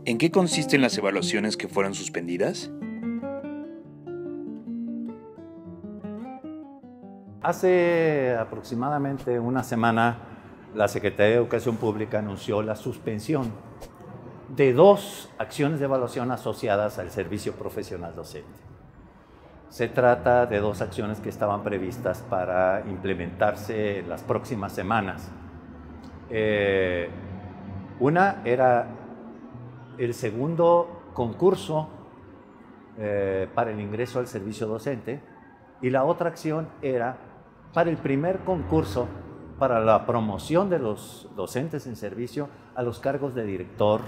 ¿En qué consisten las evaluaciones que fueron suspendidas? Hace aproximadamente una semana, la Secretaría de Educación Pública anunció la suspensión de 2 acciones de evaluación asociadas al servicio profesional docente. Se trata de 2 acciones que estaban previstas para implementarse en las próximas semanas. Una era el segundo concurso para el ingreso al servicio docente y la otra acción era para el primer concurso para la promoción de los docentes en servicio a los cargos de director,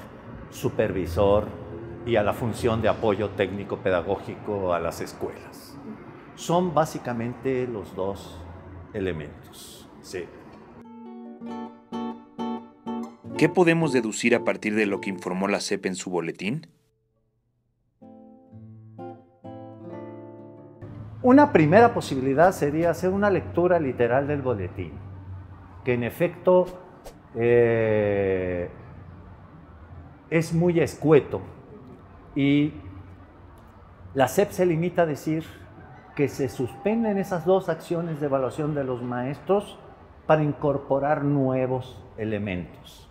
supervisor y a la función de apoyo técnico pedagógico a las escuelas. Son básicamente los 2 elementos. Sí. ¿Qué podemos deducir a partir de lo que informó la SEP en su boletín? Una primera posibilidad sería hacer una lectura literal del boletín, que en efecto es muy escueto y la SEP se limita a decir que se suspenden esas 2 acciones de evaluación de los maestros para incorporar nuevos elementos.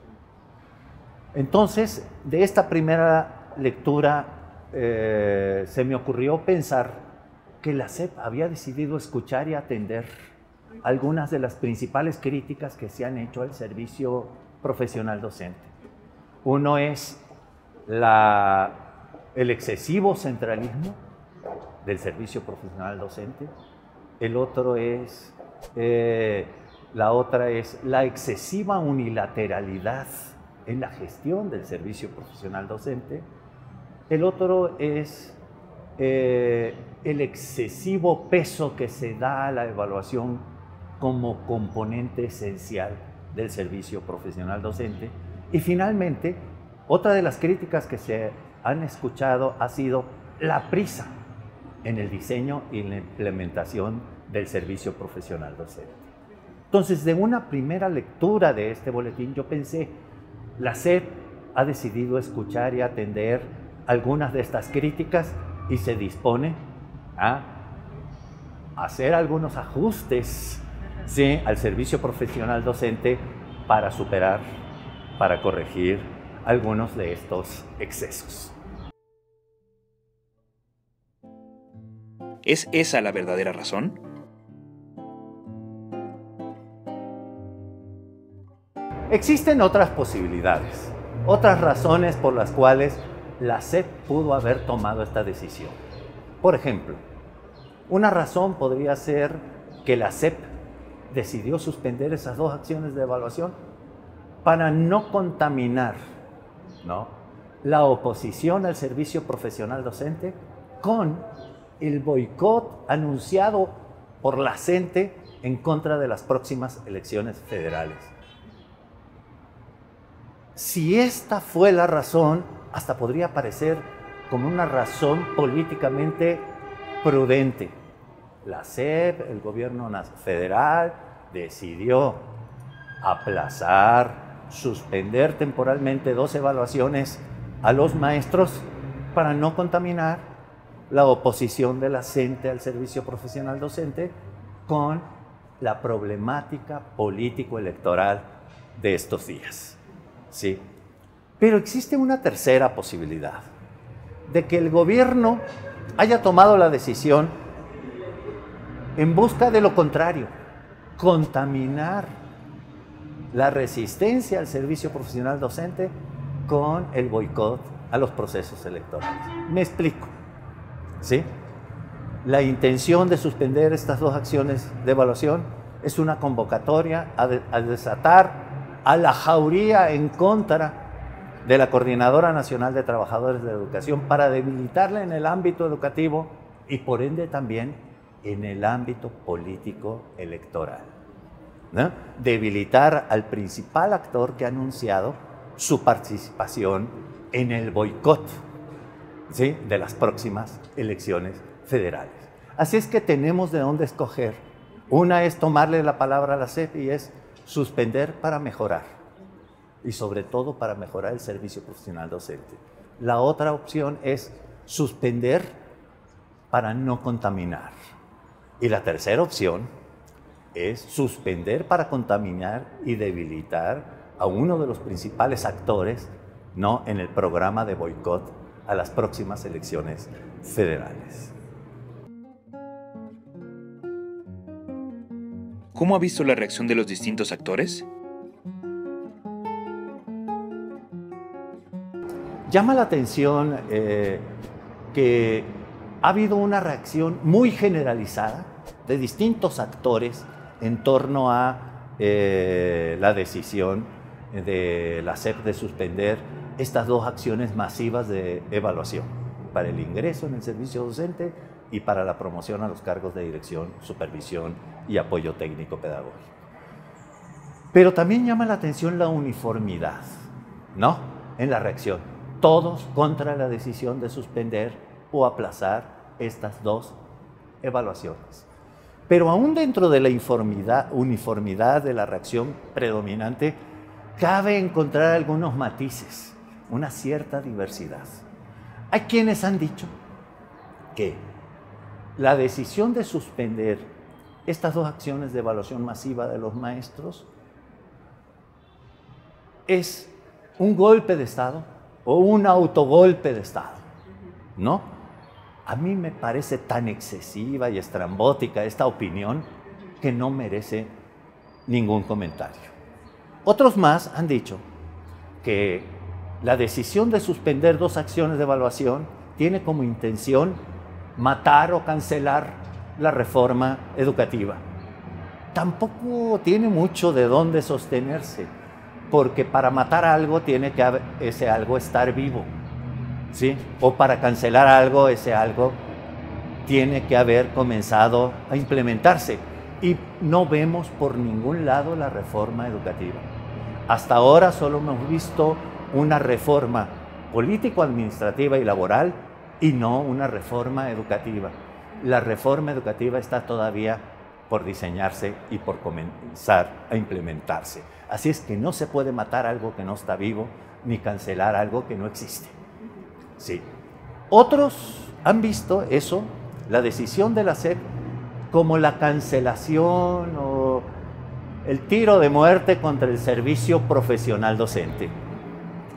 Entonces, de esta primera lectura se me ocurrió pensar que la SEP había decidido escuchar y atender algunas de las principales críticas que se han hecho al servicio profesional docente. Uno es el excesivo centralismo del servicio profesional docente. El otro es, la otra es la excesiva unilateralidad en la gestión del servicio profesional docente. El otro es el excesivo peso que se da a la evaluación como componente esencial del servicio profesional docente. Y finalmente, otra de las críticas que se han escuchado ha sido la prisa en el diseño y la implementación del servicio profesional docente. Entonces, de una primera lectura de este boletín, yo pensé, la SEP ha decidido escuchar y atender algunas de estas críticas y se dispone a hacer algunos ajustes, ¿sí?, al servicio profesional docente para superar, para corregir algunos de estos excesos. ¿Es esa la verdadera razón? Existen otras posibilidades, otras razones por las cuales la SEP pudo haber tomado esta decisión. Por ejemplo, una razón podría ser que la SEP decidió suspender esas 2 acciones de evaluación para no contaminar, ¿no?, la oposición al servicio profesional docente con el boicot anunciado por la CENTE en contra de las próximas elecciones federales. Si esta fue la razón, hasta podría parecer como una razón políticamente prudente. La SEP, el gobierno federal, decidió aplazar, suspender temporalmente 2 evaluaciones a los maestros para no contaminar la oposición de la CENTE al servicio profesional docente con la problemática político-electoral de estos días. ¿Sí? Pero existe una tercera posibilidad, de que el gobierno haya tomado la decisión en busca de lo contrario, contaminar la resistencia al servicio profesional docente con el boicot a los procesos electorales. Me explico, ¿sí? La intención de suspender estas 2 acciones de evaluación es una convocatoria a desatar a la jauría en contra de la Coordinadora Nacional de Trabajadores de la Educación para debilitarla en el ámbito educativo y por ende también en el ámbito político electoral, ¿no? Debilitar al principal actor que ha anunciado su participación en el boicot, ¿sí?, de las próximas elecciones federales. Así es que tenemos de dónde escoger. Una es tomarle la palabra a la SEP y es suspender para mejorar, y sobre todo para mejorar el servicio profesional docente. La otra opción es suspender para no contaminar. Y la tercera opción es suspender para contaminar y debilitar a uno de los principales actores, ¿no?, en el programa de boicot a las próximas elecciones federales. ¿Cómo ha visto la reacción de los distintos actores? Llama la atención que ha habido una reacción muy generalizada de distintos actores en torno a la decisión de la SEP de suspender estas dos acciones masivas de evaluación para el ingreso en el servicio docente y para la promoción a los cargos de dirección, supervisión y apoyo técnico pedagógico. Pero también llama la atención la uniformidad, ¿no?, en la reacción. Todos contra la decisión de suspender o aplazar estas dos evaluaciones. Pero aún dentro de la uniformidad de la reacción predominante, cabe encontrar algunos matices, una cierta diversidad. Hay quienes han dicho que la decisión de suspender estas dos acciones de evaluación masiva de los maestros es un golpe de Estado o un autogolpe de Estado, ¿no? A mí me parece tan excesiva y estrambótica esta opinión que no merece ningún comentario. Otros más han dicho que la decisión de suspender dos acciones de evaluación tiene como intención matar o cancelar la reforma educativa. Tampoco tiene mucho de dónde sostenerse, porque para matar algo tiene que ese algo estar vivo, ¿sí? O para cancelar algo, ese algo tiene que haber comenzado a implementarse. Y no vemos por ningún lado la reforma educativa. Hasta ahora solo hemos visto una reforma político-administrativa y laboral y no una reforma educativa. La reforma educativa está todavía por diseñarse y por comenzar a implementarse. Así es que no se puede matar algo que no está vivo ni cancelar algo que no existe. Sí. Otros han visto eso, la decisión de la SEP, como la cancelación o el tiro de muerte contra el servicio profesional docente.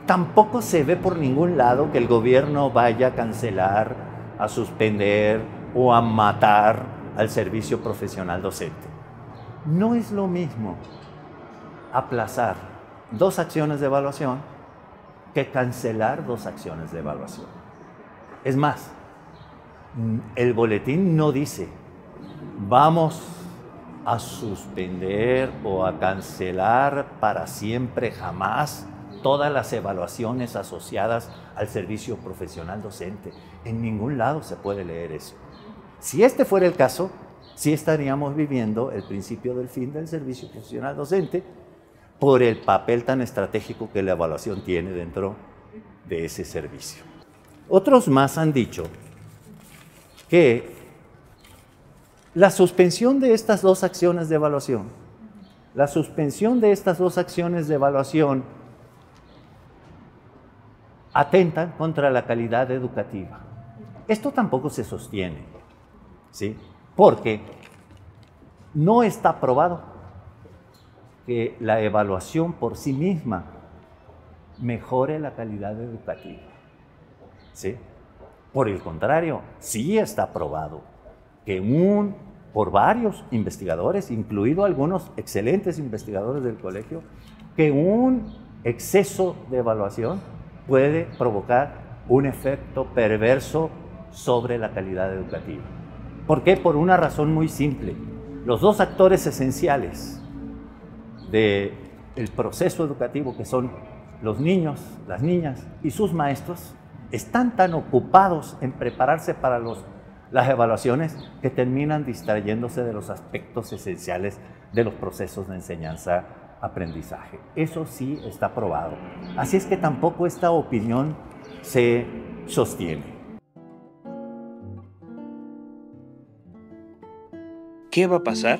Tampoco se ve por ningún lado que el gobierno vaya a cancelar, a suspender o a matar al servicio profesional docente. No es lo mismo aplazar dos acciones de evaluación que cancelar dos acciones de evaluación. Es más, el boletín no dice vamos a suspender o a cancelar para siempre jamás todas las evaluaciones asociadas al servicio profesional docente. En ningún lado se puede leer eso. Si este fuera el caso, sí estaríamos viviendo el principio del fin del servicio profesional docente por el papel tan estratégico que la evaluación tiene dentro de ese servicio. Otros más han dicho que la suspensión de estas dos acciones de evaluación, atentan contra la calidad educativa. Esto tampoco se sostiene, ¿sí? Porque no está probado que la evaluación por sí misma mejore la calidad educativa, ¿sí? Por el contrario, sí está probado que por varios investigadores, incluidos algunos excelentes investigadores del colegio, que un exceso de evaluación puede provocar un efecto perverso sobre la calidad educativa. ¿Por qué? Por una razón muy simple. Los dos actores esenciales del proceso educativo, que son los niños, las niñas y sus maestros, están tan ocupados en prepararse para las evaluaciones que terminan distrayéndose de los aspectos esenciales de los procesos de enseñanza-aprendizaje. Eso sí está probado. Así es que tampoco esta opinión se sostiene. ¿Qué va a pasar?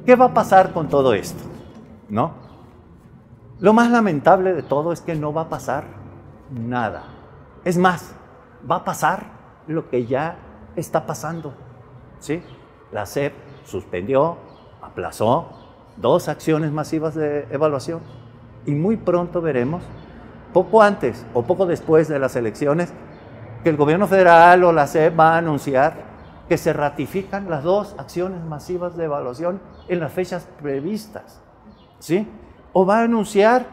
¿Qué va a pasar con todo esto? ¿no? Lo más lamentable de todo es que no va a pasar nada. Es más, va a pasar lo que ya está pasando, ¿sí? La SEP suspendió, aplazó 2 acciones masivas de evaluación y muy pronto veremos, poco antes o poco después de las elecciones, que el gobierno federal o la SEP va a anunciar que se ratifican las 2 acciones masivas de evaluación en las fechas previstas, ¿sí? O va a anunciar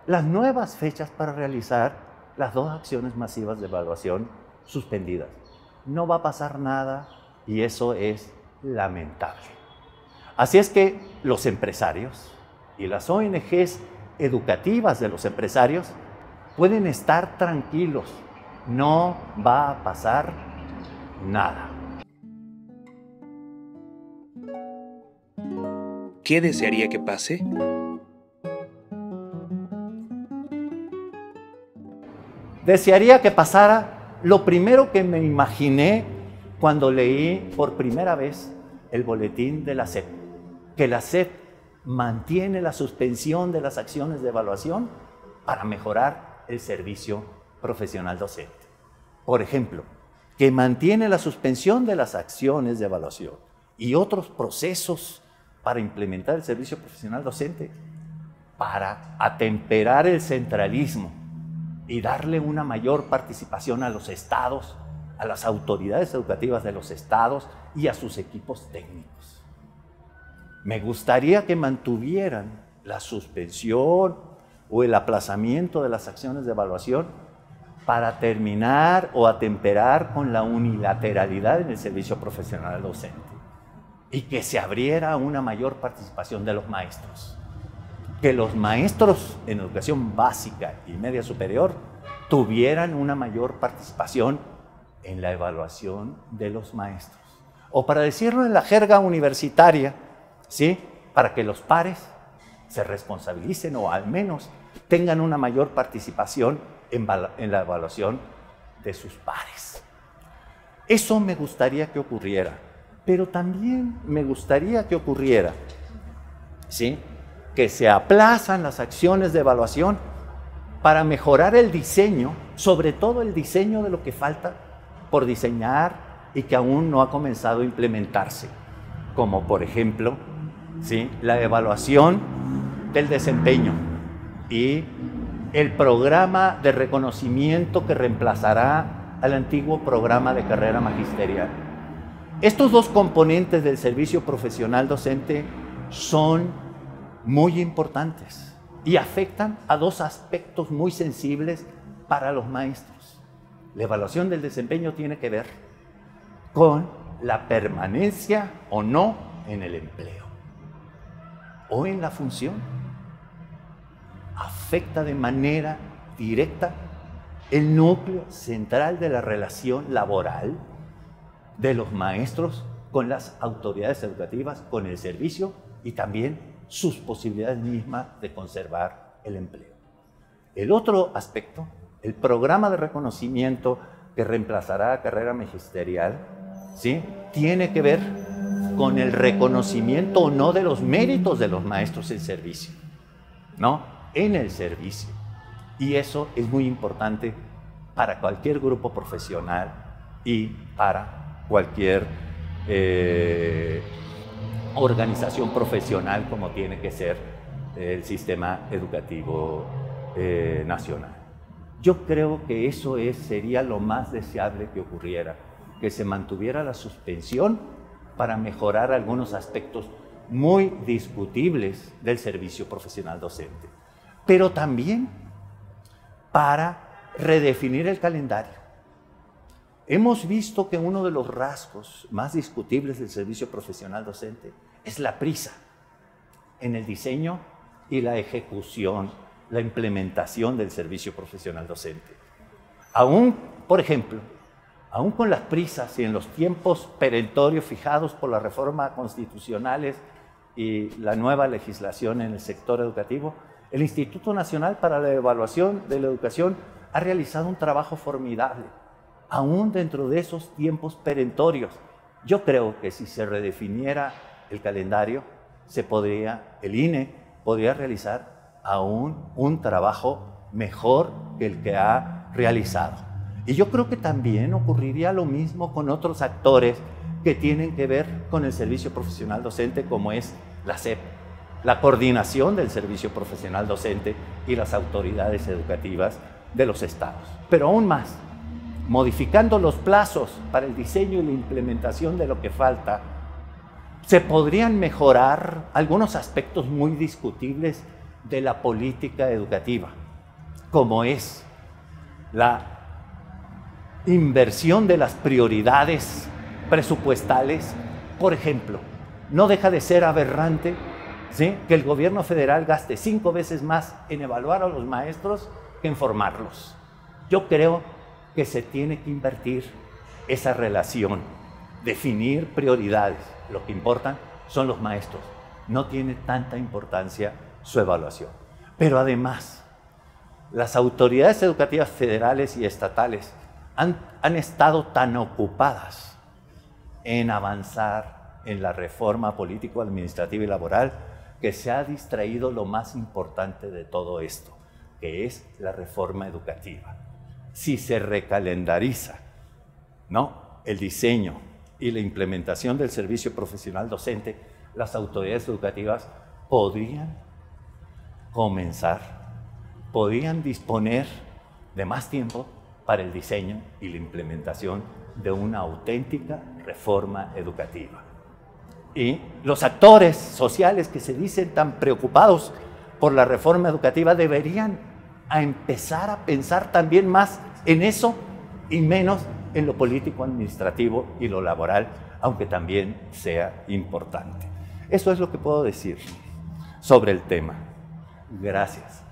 las nuevas fechas para realizar las 2 acciones masivas de evaluación suspendidas. No va a pasar nada y eso es lamentable. Así es que los empresarios y las ONGs educativas de los empresarios pueden estar tranquilos. No va a pasar nada. ¿Qué desearía que pase? Desearía que pasara lo primero que me imaginé cuando leí por primera vez el boletín de la SEP, que la SEP mantiene la suspensión de las acciones de evaluación para mejorar el servicio profesional docente. Por ejemplo, que mantiene la suspensión de las acciones de evaluación y otros procesos para implementar el servicio profesional docente, para atemperar el centralismo y darle una mayor participación a los estados, a las autoridades educativas de los estados y a sus equipos técnicos. Me gustaría que mantuvieran la suspensión o el aplazamiento de las acciones de evaluación para terminar o atemperar con la unilateralidad en el servicio profesional docente y que se abriera una mayor participación de los maestros. Que los maestros en educación básica y media superior tuvieran una mayor participación en la evaluación de los maestros. O para decirlo en la jerga universitaria, ¿sí? Para que los pares se responsabilicen o al menos tengan una mayor participación en la evaluación de sus pares. Eso me gustaría que ocurriera, pero también me gustaría que ocurriera, ¿sí? Que se aplazan las acciones de evaluación para mejorar el diseño, sobre todo el diseño de lo que falta por diseñar y que aún no ha comenzado a implementarse, como por ejemplo, ¿sí? La evaluación del desempeño y el programa de reconocimiento que reemplazará al antiguo programa de carrera magisterial. Estos 2 componentes del servicio profesional docente son muy importantes y afectan a 2 aspectos muy sensibles para los maestros. La evaluación del desempeño tiene que ver con la permanencia o no en el empleo o en la función. Afecta de manera directa el núcleo central de la relación laboral de los maestros con las autoridades educativas, con el servicio y también sus posibilidades mismas de conservar el empleo. El otro aspecto, el programa de reconocimiento que reemplazará a carrera magisterial, ¿sí? Tiene que ver con el reconocimiento o no de los méritos de los maestros en servicio, ¿no? En el servicio. Y eso es muy importante para cualquier grupo profesional y para cualquier organización profesional como tiene que ser el sistema educativo nacional. Yo creo que eso sería lo más deseable que ocurriera, que se mantuviera la suspensión para mejorar algunos aspectos muy discutibles del servicio profesional docente, pero también para redefinir el calendario. Hemos visto que uno de los rasgos más discutibles del servicio profesional docente es la prisa en el diseño y la ejecución, la implementación del servicio profesional docente. Aún, por ejemplo, aún con las prisas y en los tiempos perentorios fijados por las reformas constitucionales y la nueva legislación en el sector educativo, el Instituto Nacional para la Evaluación de la Educación ha realizado un trabajo formidable, aún dentro de esos tiempos perentorios. Yo creo que si se redefiniera el calendario, el INE podría realizar aún un trabajo mejor que el que ha realizado. Y yo creo que también ocurriría lo mismo con otros actores que tienen que ver con el servicio profesional docente, como es la SEP, la coordinación del servicio profesional docente y las autoridades educativas de los estados. Pero aún más, modificando los plazos para el diseño y la implementación de lo que falta, se podrían mejorar algunos aspectos muy discutibles de la política educativa, como es la inversión de las prioridades presupuestales. Por ejemplo, no deja de ser aberrante, ¿sí?, que el gobierno federal gaste 5 veces más en evaluar a los maestros que en formarlos. Yo creo que se tiene que invertir esa relación, definir prioridades. Lo que importan son los maestros. No tiene tanta importancia su evaluación. Pero además, las autoridades educativas federales y estatales han estado tan ocupadas en avanzar en la reforma político-administrativa y laboral que se ha distraído lo más importante de todo esto, que es la reforma educativa. Si se recalendariza, ¿no?, el diseño y la implementación del servicio profesional docente, las autoridades educativas podrían comenzar, podrían disponer de más tiempo para el diseño y la implementación de una auténtica reforma educativa. Y los actores sociales que se dicen tan preocupados por la reforma educativa deberían empezar a pensar también más en eso y menos en lo político, administrativo y lo laboral, aunque también sea importante. Eso es lo que puedo decir sobre el tema. Gracias.